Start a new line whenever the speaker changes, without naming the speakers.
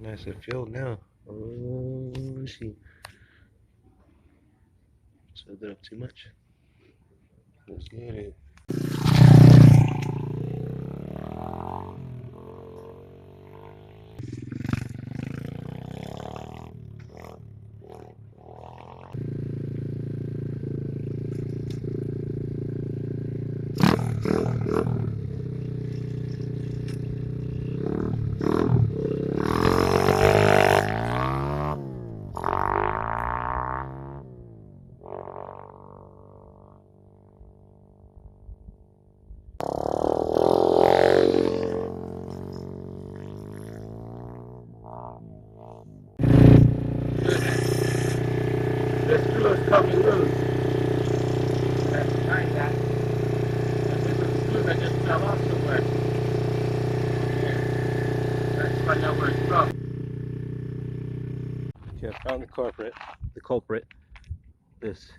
Nice and filled now. Oh, she filled it up too much. Let's get it. This screw is coming loose. That's behind that. And this is the screw that just fell off somewhere. Yeah. Let's find out where it's from. Okay, I found the culprit. The culprit. This.